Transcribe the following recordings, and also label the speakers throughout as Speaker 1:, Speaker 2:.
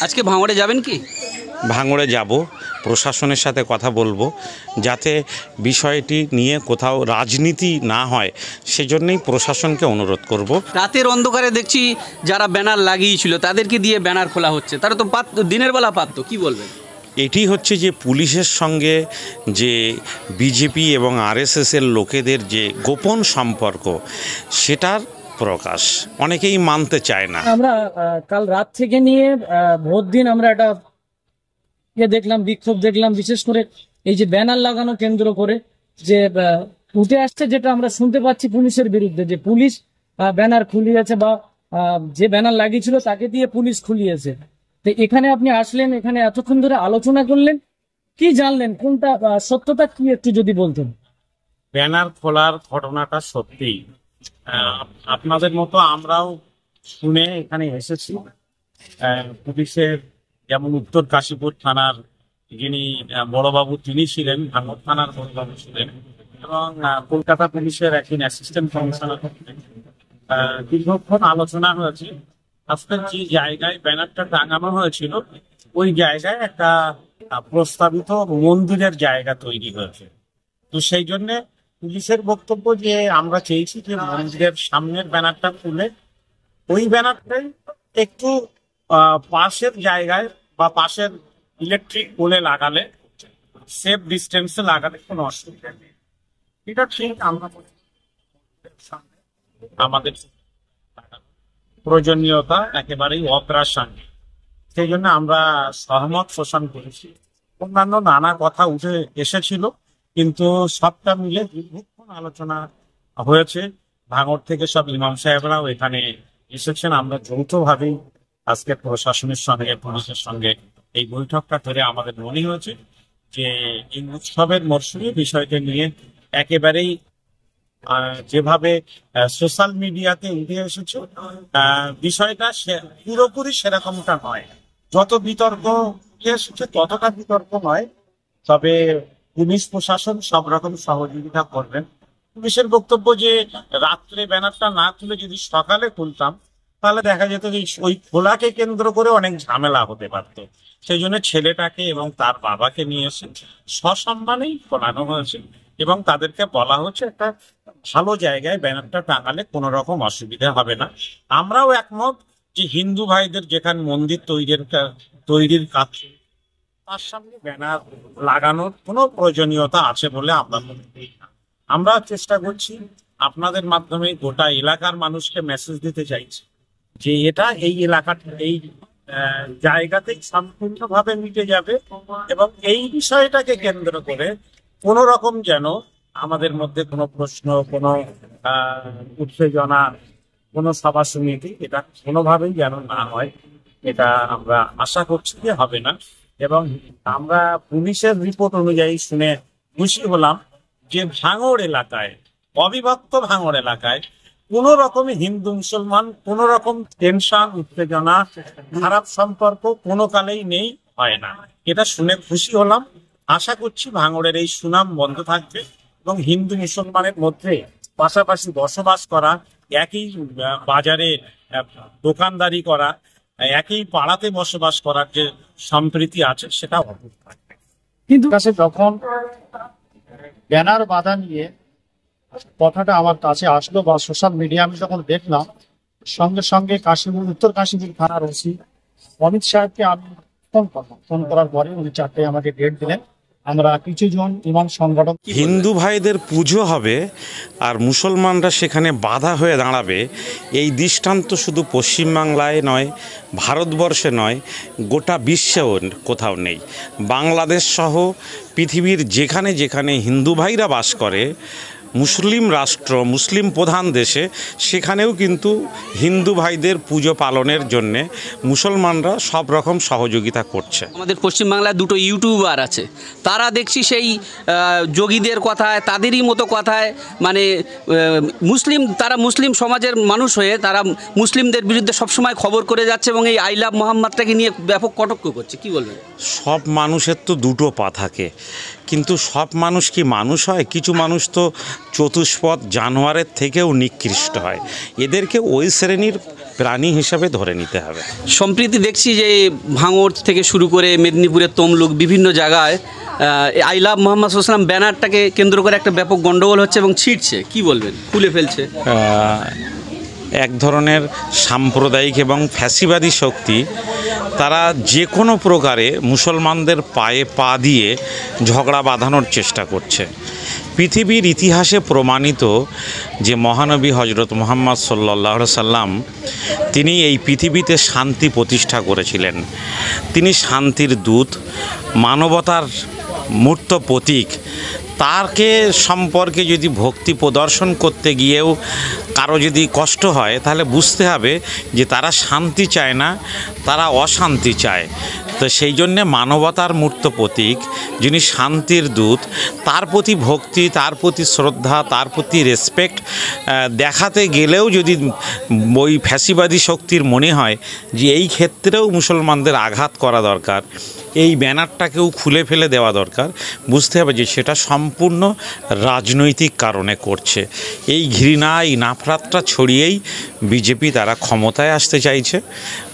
Speaker 1: আজকে ভাঙড়ে যাবেন কি?
Speaker 2: ভাঙড়ে যাব, প্রশাসনের সাথে কথা বলবো যাতে বিষয়টি নিয়ে কোথাও রাজনীতি না হয়, সেজন্যই প্রশাসনকে অনুরোধ করব।
Speaker 1: রাতের অন্ধকারে দেখছি যারা ব্যানার লাগিয়েছিল তাদেরকে দিয়ে ব্যানার খোলা হচ্ছে, তারা তো দিনের বেলা পারত, কি বলবেন?
Speaker 2: এটি হচ্ছে যে পুলিশের সঙ্গে যে বিজেপি এবং আরএসএসের লোকেদের যে গোপন সম্পর্ক, সেটার প্রকাশ অনেকেই মানতে চায় না।
Speaker 3: আমরা কাল রাত থেকে নিয়ে ভোর দিন আমরা একটা দেখলাম, বিক্ষোভ দেখলাম, বিশেষ করে এই যে ব্যানার লাগানো কেন্দ্র করে যে উঠে আসছে, যেটা আমরা শুনতে পাচ্ছি পুলিশের বিরুদ্ধে, যে পুলিশ ব্যানার খুলিয়েছে বা যে ব্যানার লাগিয়েছিল তাকে দিয়ে পুলিশ খুলিয়েছে। তো এখানে আপনি আসলেন, এখানে এতক্ষণ ধরে আলোচনা করলেন, কি জানলেন, কোনটা সত্যতা কি একটু যদি বলতেন।
Speaker 4: ব্যানার খোলার ঘটনাটা সত্যি, আপনাদের মতো আমরাও শুনে এখানে এসেছি। পুলিশের যেমন উত্তর কাশীপুর থানার যিনি বড়বাবু তিনি ছিলেন, ভাঙড় থানার বড়বাবু ছিলেন, এবং কলকাতা পুলিশের একজন অ্যাসিস্ট্যান্ট কমিশনার। দীর্ঘক্ষণ আলোচনা হয়েছে। আজকে যে জায়গায় ব্যানারটা টাঙানো হয়েছিল ওই জায়গায় একটা প্রস্তাবিত মন্দিরের জায়গা তৈরি হয়েছে। তো সেই জন্যে পুলিশের বক্তব্য যে আমরা চেয়েছি যে মন্দিরের সামনের ব্যানারটা খুলে ওই ব্যানারটাই একটু পাশের জায়গায় বা পাশের ইলেকট্রিক পোলে লাগালে, সেফ ডিস্টেন্সে লাগালে কোনো অসুবিধা নেই। এটা ঠিক, আমরা আমাদের প্রয়োজনীয়তা একেবারেই অপ্রাসঙ্গিক, সেই জন্য আমরা সহমত পোষণ করেছি। অন্যান্য নানা কথা উঠে এসেছিল, কিন্তু সবটা মিলে দীর্ঘক্ষণ আলোচনা হয়েছে। ভাঙড় থেকে সব ইমাম সাহেবরাও এখানে এসেছেন। আমরা যৌথভাবেই আজকে প্রশাসনের সঙ্গে, পুলিশের সঙ্গে এই বৈঠকটা করে আমাদের মনে হয়েছে যে এই উৎসবের মরশুমে বিষয়টা নিয়ে একেবারেই যেভাবে সোশ্যাল মিডিয়াতে উঠে এসেছে, বিষয়টা পুরোপুরি সেরকমটা নয়। যত বিতর্ক উঠে এসেছে ততটা বিতর্ক নয়, তবে পুলিশ প্রশাসন সব রকম সহযোগিতা করবেন। পুলিশের বক্তব্য যে রাত্রে ব্যানারটা না খুলে যদি সকালে খুলতাম তাহলে দেখা যেত যে ওই খোলাকে কেন্দ্র করে অনেক ঝামেলা হতে পারত। সেই জন্য ছেলেটাকে এবং তার বাবাকে নিয়ে এসে সসম্মানেই খোলানো হয়েছে এবং তাদেরকে বলা হচ্ছে একটা ভালো জায়গায় ব্যানারটা টাঙালে কোনো রকম অসুবিধা হবে না। আমরাও একমত যে হিন্দু ভাইদের যেখানে মন্দির তৈরির কাজ, তার সামনে ব্যানার লাগানোর কোনো প্রয়োজনীয়তা আছে বলে আমরা মনে করি না। আমরা চেষ্টা করছি আপনাদের মাধ্যমে গোটা এলাকার মানুষকে মেসেজ দিতে চাইছি যে এটা এই এলাকাটা এই জায়গাতেই সম্পূর্ণভাবে মিটে যাবে এবং এই বিষয়টাকে কেন্দ্র করে কোনো রকম যেন আমাদের মধ্যে কোনো প্রশ্ন, কোনো উত্তেজনা, কোনো সভা সমিতি এটা কোনোভাবেই যেন না হয়, এটা আমরা আশা করছি যে হবে না। এবং আমরা পুলিশের রিপোর্ট অনুযায়ী শুনে খুশি হলাম যে ভাঙড় এলাকায়, অবিভক্ত ভাঙড় এলাকায় কোনো রকমই হিন্দু মুসলমান কোনো রকম টেনশন, উত্তেজনা, খারাপ সম্পর্ক কোনো কালেই নেই, হয় না। এটা শুনে খুশি হলাম। আশা করছি ভাঙড়ের এই সুনাম বন্ধ থাকবে এবং হিন্দু মুসলমানের মধ্যে পাশাপাশি বসবাস করা, একই বাজারে দোকানদারি করা, একই পাড়াতে বসবাস করার যে সম্প্রীতি আছে সেটা অটুট থাকবে।
Speaker 3: কিন্তু কাছে যখন ব্যানার বাধা নিয়ে কথাটা আমার কাছে আসলো বা সোশ্যাল মিডিয়া আমি যখন দেখলাম, সঙ্গে সঙ্গে উত্তর কাশীপুর থানার ওসি অমিত সাহেবকে আমি ফোন করলাম। ফোন করার পরে উনি 4টায় আমাকে ডেট দিলেন। আমরা কিছুজন ইমাম সংগঠন,
Speaker 2: হিন্দু ভাইদের পুজো হবে আর মুসলমানরা সেখানে বাধা হয়ে দাঁড়াবে, এই দৃষ্টান্ত শুধু পশ্চিমবাংলায় নয়, ভারতবর্ষে নয়, গোটা বিশ্বেও কোথাও নেই। বাংলাদেশ সহ পৃথিবীর যেখানে যেখানে হিন্দু ভাইরা বাস করে, মুসলিম রাষ্ট্র, মুসলিম প্রধান দেশে, সেখানেও কিন্তু হিন্দু ভাইদের পুজো পালনের জন্যে মুসলমানরা সব রকম সহযোগিতা করছে।
Speaker 1: আমাদের পশ্চিমবাংলায় দুটো ইউটিউবার আছে, তারা দেখছি সেই যোগীদের কথায়, তাদেরই মতো কথায়, মানে তারা মুসলিম সমাজের মানুষ হয়ে তারা মুসলিমদের বিরুদ্ধে সবসময় খবর করে যাচ্ছে এবং এই আই লাভ মোহাম্মদটাকে নিয়ে ব্যাপক কটাক্ষ করছে। কি বলবেন?
Speaker 2: সব মানুষের তো দুটো পা থাকে, কিন্তু সব মানুষ কি মানুষ হয়? কিছু মানুষ তো চতুষ্পদ জানোয়ারের থেকেও নিকৃষ্ট হয়। এদেরকে ওই শ্রেণীর প্রাণী হিসাবে ধরে নিতে হবে।
Speaker 1: সম্প্রতি দেখছি যে ভাঙড় থেকে শুরু করে মেদিনীপুরের তমলুক বিভিন্ন জায়গায় আই লাভ মোহাম্মদ সাল্লাম ব্যানারটাকে কেন্দ্র করে একটা ব্যাপক গন্ডগোল হচ্ছে এবং ছিটছে, কি বলবেন, খুলে ফেলছে।
Speaker 2: এক ধরনের সাম্প্রদায়িক এবং ফ্যাসিবাদী শক্তি, তারা যে কোনো প্রকারে মুসলমানদের পায়ে পা দিয়ে ঝগড়া বাঁধানোর চেষ্টা করছে। পৃথিবীর ইতিহাসে প্রমাণিত যে মহানবী হজরত মুহাম্মদ সাল্লাল্লাহু আলাইহি সাল্লাম তিনি এই পৃথিবীতে শান্তি প্রতিষ্ঠা করেছিলেন। তিনি শান্তির দূত, মানবতার মূর্ত প্রতীক। তাকে সম্পর্কে যদি ভক্তি প্রদর্শন করতে গিয়েও কারো যদি কষ্ট হয়, তাহলে বুঝতে হবে যে তারা শান্তি চায় না, তারা অশান্তি চায়। তো সেই জন্যে মানবতার মূর্ত প্রতীক, যিনি শান্তির দূত, তার প্রতি ভক্তি, তার প্রতি শ্রদ্ধা, তার প্রতি রেসপেক্ট দেখাতে গেলেও যদি ওই ফ্যাসিবাদী শক্তির মনে হয় যে এই ক্ষেত্রেও মুসলমানদের আঘাত করা দরকার, এই ব্যানারটাকেও খুলে ফেলে দেওয়া দরকার, বুঝতে হবে যে সেটা সম্পূর্ণ রাজনৈতিক কারণে করছে। এই ঘৃণা, এই নাফরাতটা ছড়িয়েই বিজেপি তারা ক্ষমতায় আসতে চাইছে।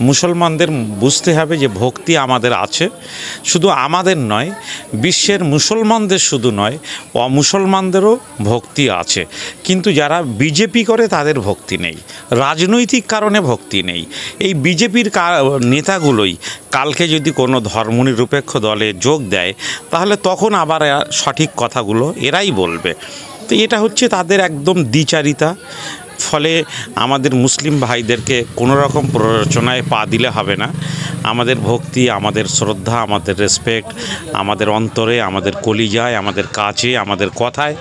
Speaker 2: মুসলমানদের বুঝতে হবে যে ভক্তি আমাদের আছে, শুধু আমাদের নয়, বিশ্বের মুসলমানদের শুধু নয়, অমুসলমানদেরও ভক্তি আছে। কিন্তু যারা বিজেপি করে তাদের ভক্তি নেই, রাজনৈতিক কারণে ভক্তি নেই। এই বিজেপির নেতাগুলোই কালকে যদি কোনো ধর্মনিরপেক্ষ দলে যোগ দেয়, তাহলে তখন আবার সঠিক কথাগুলো এরাই বলবে। তো এটা হচ্ছে তাদের একদম দ্বিচারিতা। ফলে আমাদের মুসলিম ভাইদেরকে কোনো রকম প্ররোচনায় পা দিলে হবে না। আমাদের ভক্তি, আমাদের শ্রদ্ধা, আমাদের রেসপেক্ট আমাদের অন্তরে, আমাদের কলিজায়, আমাদের কাছে, আমাদের কথায়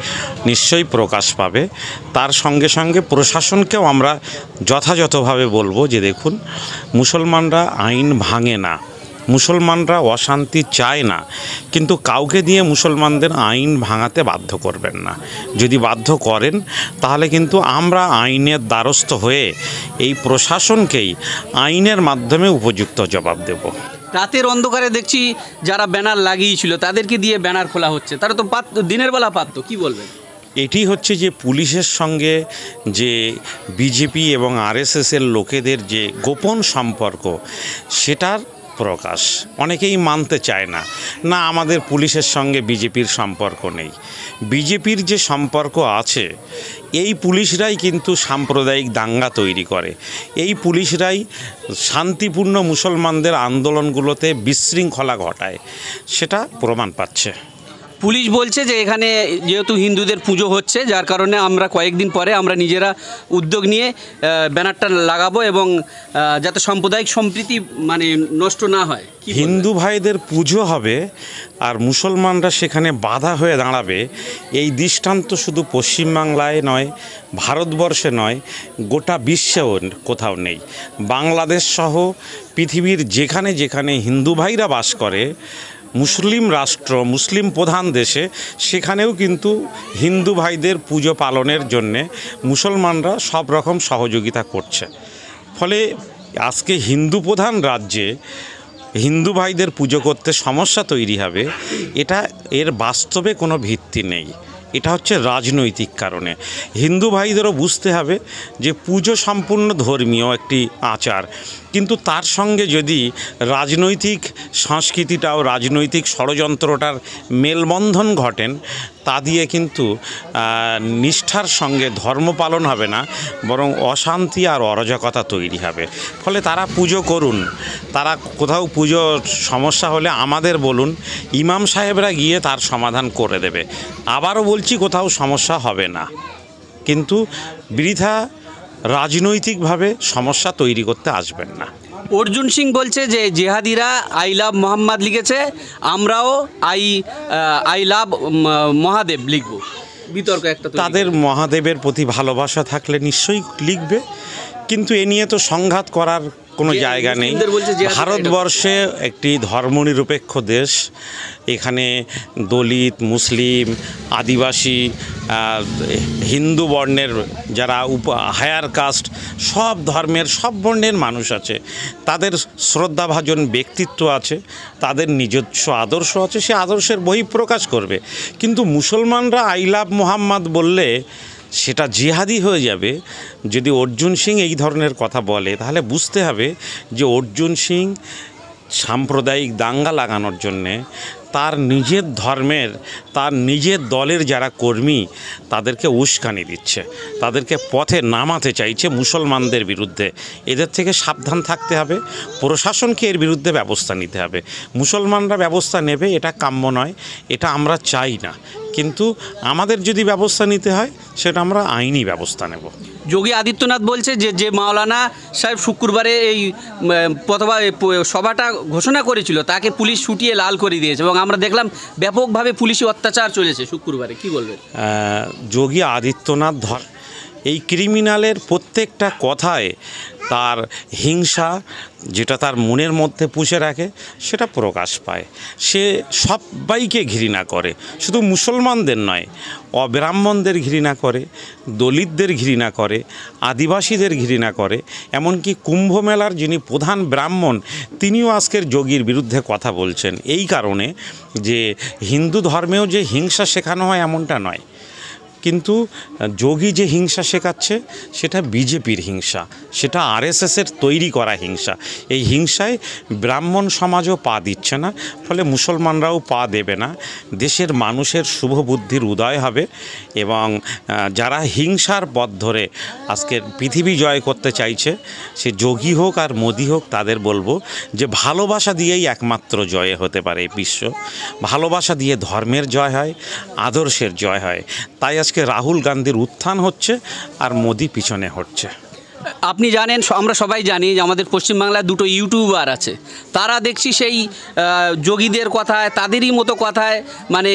Speaker 2: নিশ্চয়ই প্রকাশ পাবে। তার সঙ্গে সঙ্গে প্রশাসনকেও আমরা যথাযথভাবে বলবো যে দেখুন, মুসলমানরা আইন ভাঙে না, মুসলমানরা অশান্তি চায় না, কিন্তু কাউকে দিয়ে মুসলমানদের আইন ভাঙাতে বাধ্য করবেন না। যদি বাধ্য করেন তাহলে কিন্তু আমরা আইনের দ্বারস্থ হয়ে এই প্রশাসনকেই আইনের মাধ্যমে উপযুক্ত জবাব দেব।
Speaker 1: রাতের অন্ধকারে দেখছি যারা ব্যানার লাগিয়েছিল তাদেরকে দিয়ে ব্যানার খোলা হচ্ছে, তারা তো দিনের বেলা পারতো, কি বলবেন?
Speaker 2: এটি হচ্ছে যে পুলিশের সঙ্গে যে বিজেপি এবং আরএসএসের লোকেদের যে গোপন সম্পর্ক, সেটার প্রকাশ। অনেকেই মানতে চায় না, না আমাদের পুলিশের সঙ্গে বিজেপির সম্পর্ক নেই। বিজেপির যে সম্পর্ক আছে, এই পুলিশরাই কিন্তু সাম্প্রদায়িক দাঙ্গা তৈরি করে, এই পুলিশরাই শান্তিপূর্ণ মুসলমানদের আন্দোলনগুলোতে বিশৃঙ্খলা ঘটায়, সেটা প্রমাণ পাচ্ছে।
Speaker 1: পুলিশ বলছে যে এখানে যেহেতু হিন্দুদের পুজো হচ্ছে, যার কারণে আমরা কয়েকদিন পরে আমরা নিজেরা উদ্যোগ নিয়ে ব্যানারটা লাগাবো এবং যাতে সাম্প্রদায়িক সম্প্রীতি মানে নষ্ট না হয়।
Speaker 2: হিন্দু ভাইদের পুজো হবে আর মুসলমানরা সেখানে বাধা হয়ে দাঁড়াবে, এই দৃষ্টান্ত শুধু পশ্চিমবাংলায় নয়, ভারতবর্ষে নয়, গোটা বিশ্বেও কোথাও নেই। বাংলাদেশ সহ পৃথিবীর যেখানে যেখানে হিন্দু ভাইরা বাস করে, মুসলিম রাষ্ট্র, মুসলিম প্রধান দেশে, সেখানেও কিন্তু হিন্দু ভাইদের পুজো পালনের জন্যে মুসলমানরা সব রকম সহযোগিতা করছে। ফলে আজকে হিন্দু প্রধান রাজ্যে হিন্দু ভাইদের পুজো করতে সমস্যা তৈরি হবে, এর বাস্তবে কোনো ভিত্তি নেই। এটা হচ্ছে রাজনৈতিক কারণে। হিন্দু ভাইদেরও বুঝতে হবে যে পুজো সম্পূর্ণ ধর্মীয় একটি আচার, কিন্তু তার সঙ্গে যদি রাজনৈতিক সংস্কৃতিটাও, রাজনৈতিক ষড়যন্ত্রটার মেলবন্ধন ঘটেন, তা দিয়ে কিন্তু নিষ্ঠার সঙ্গে ধর্ম পালন হবে না, বরং অশান্তি আর অরাজকতা তৈরি হবে। ফলে তারা পুজো করুন, তারা কোথাও পুজোর সমস্যা হলে আমাদের বলুন, ইমাম সাহেবরা গিয়ে তার সমাধান করে দেবে। আবারও বলছি, কোথাও সমস্যা হবে না, কিন্তু বৃথা রাজনৈতিকভাবে সমস্যা তৈরি করতে আসবেন না।
Speaker 1: অর্জুন সিং বলছে যে জেহাদিরা আই লাভ মোহাম্মদ লিখেছে, আমরাও আই লাভ মহাদেব লিখব। বিতর্ক একটা।
Speaker 2: তাদের মহাদেবের প্রতি ভালোবাসা থাকলে নিশ্চয়ই লিখবে, কিন্তু এ নিয়ে তো সংঘাত করার কোনো
Speaker 1: যে
Speaker 2: জায়গা নেই।
Speaker 1: মুসলিমদের বলছে যে
Speaker 2: ভারতবর্ষে একটি ধর্মনিরপেক্ষ দেশ। এখানে দলিত, মুসলিম, আদিবাসী, হিন্দু বর্ণের যারা হায়ার কাস্ট, সব ধর্মের সব বর্ণের মানুষ আছে। তাদের শ্রদ্ধাভাজন ব্যক্তিত্ব আছে, তাদের নিজস্ব আদর্শ আছে, সে আদর্শের বহিঃপ্রকাশ করবে। কিন্তু মুসলমানরা আই লাভ মোহাম্মদ বললে সেটা জিহাদি হয়ে যাবে। যদি অর্জুন সিং এই ধরনের কথা বলে তাহলে বুঝতে হবে যে অর্জুন সিং সাম্প্রদায়িক দাঙ্গা লাগানোর জন্যে তার নিজের ধর্মের, তার নিজের দলের যারা কর্মী তাদেরকে উস্কানি দিচ্ছে, তাদেরকে পথে নামাতে চাইছে মুসলমানদের বিরুদ্ধে। এদের থেকে সাবধান থাকতে হবে, প্রশাসনকে এর বিরুদ্ধে ব্যবস্থা নিতে হবে। মুসলমানরা ব্যবস্থা নেবে এটা কাম্য নয়, এটা আমরা চাই না, কিন্তু আমাদের যদি ব্যবস্থা নিতে হয় সেটা আমরা আইনি ব্যবস্থা নেব।
Speaker 1: যোগী আদিত্যনাথ বলছে যে মাওলানা সাহেব শুক্রবারে এই সভাটা ঘোষণা করেছিল তাকে পুলিশ ছুটিয়ে লাল করে দিয়েছে, এবং আমরা দেখলাম ব্যাপকভাবে পুলিশি অত্যাচার চলেছে শুক্রবারে। কি বলবেন?
Speaker 2: যোগী আদিত্যনাথ এই ক্রিমিনালের প্রত্যেকটা কথায় তার হিংসা, যেটা তার মনের মধ্যে পুষে রাখে, সেটা প্রকাশ পায়। সে সবাইকে ঘৃণা করে, শুধু মুসলমানদের নয়, অব্রাহ্মণদের ঘৃণা করে, দলিতদের ঘৃণা করে, আদিবাসীদের ঘৃণা করে, এমনকি কুম্ভ মেলার যিনি প্রধান ব্রাহ্মণ তিনিও আজকের যোগীর বিরুদ্ধে কথা বলছেন। এই কারণে যে হিন্দু ধর্মেও যে হিংসা শেখানো হয় এমনটা নয়, কিন্তু যোগী যে হিংসা শেখাচ্ছে সেটা বিজেপির হিংসা, সেটা আরএসএসের তৈরি করা হিংসা। এই হিংসায় ব্রাহ্মণ সমাজও পা দিচ্ছে না, ফলে মুসলমানরাও পা দেবে না। দেশের মানুষের শুভ বুদ্ধির উদয় হবে, এবং যারা হিংসার পথ ধরে আজকের পৃথিবী জয় করতে চাইছে, সে যোগী হোক আর মোদি হোক, তাদের বলবো যে ভালোবাসা দিয়েই একমাত্র জয় হতে পারে এই বিশ্ব। ভালোবাসা দিয়ে ধর্মের জয় হয়, আদর্শের জয় হয়। তাই আজকে রাহুল গান্ধীর উত্থান হচ্ছে আর মোদি পিছনে হচ্ছে।
Speaker 1: আপনি জানেন, আমরা সবাই জানি যে আমাদের পশ্চিমবাংলায় দুটো ইউটিউবার আছে, তারা দেখছি সেই যোগীদের কথায়, তাদেরই মতো কথায়, মানে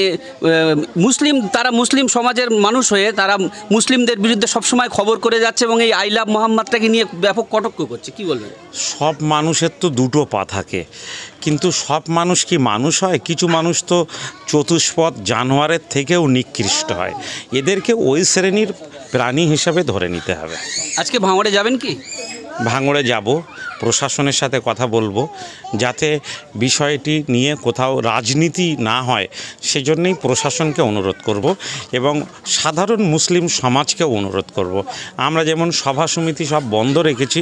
Speaker 1: তারা মুসলিম সমাজের মানুষ হয়ে তারা মুসলিমদের বিরুদ্ধে সবসময় খবর করে যাচ্ছে, এবং এই আই লাভ মোহাম্মদটাকে নিয়ে ব্যাপক কটাক্ষ করছে। কি বলবেন?
Speaker 2: সব মানুষের তো দুটো পা থাকে, কিন্তু সব মানুষ কি মানুষ হয়? কিছু মানুষ তো চতুষ্পদ জানোয়ারের থেকেও নিকৃষ্ট হয়। এদেরকে ওই শ্রেণীর প্রাণী হিসাবে ধরে নিতে হবে।
Speaker 1: আজকে ভাঙড়ে যাবেন কি?
Speaker 2: ভাঙড়ে যাব, প্রশাসনের সাথে কথা বলবো যাতে বিষয়টি নিয়ে কোথাও রাজনীতি না হয়, সেজন্যই প্রশাসনকে অনুরোধ করব এবং সাধারণ মুসলিম সমাজকেও অনুরোধ করব। আমরা যেমন সভা সমিতি সব বন্ধ রেখেছি,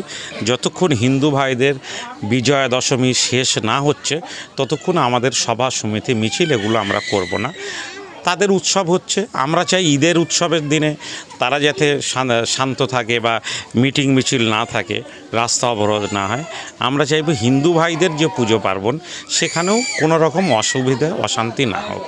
Speaker 2: যতক্ষণ হিন্দু ভাইদের বিজয়া দশমী শেষ না হচ্ছে ততক্ষণ আমাদের সভা সমিতি মিছিল এগুলো আমরা করব না। তাদের উৎসব হচ্ছে, আমরা চাই ঈদের উৎসবের দিনে তারা যাতে শান্ত থাকে বা মিটিং মিছিল না থাকে, রাস্তা অবরোধ না হয়। আমরা চাইব হিন্দু ভাইদের যে পুজো পার্বণ সেখানেও কোনো রকম অসুবিধা অশান্তি না হোক।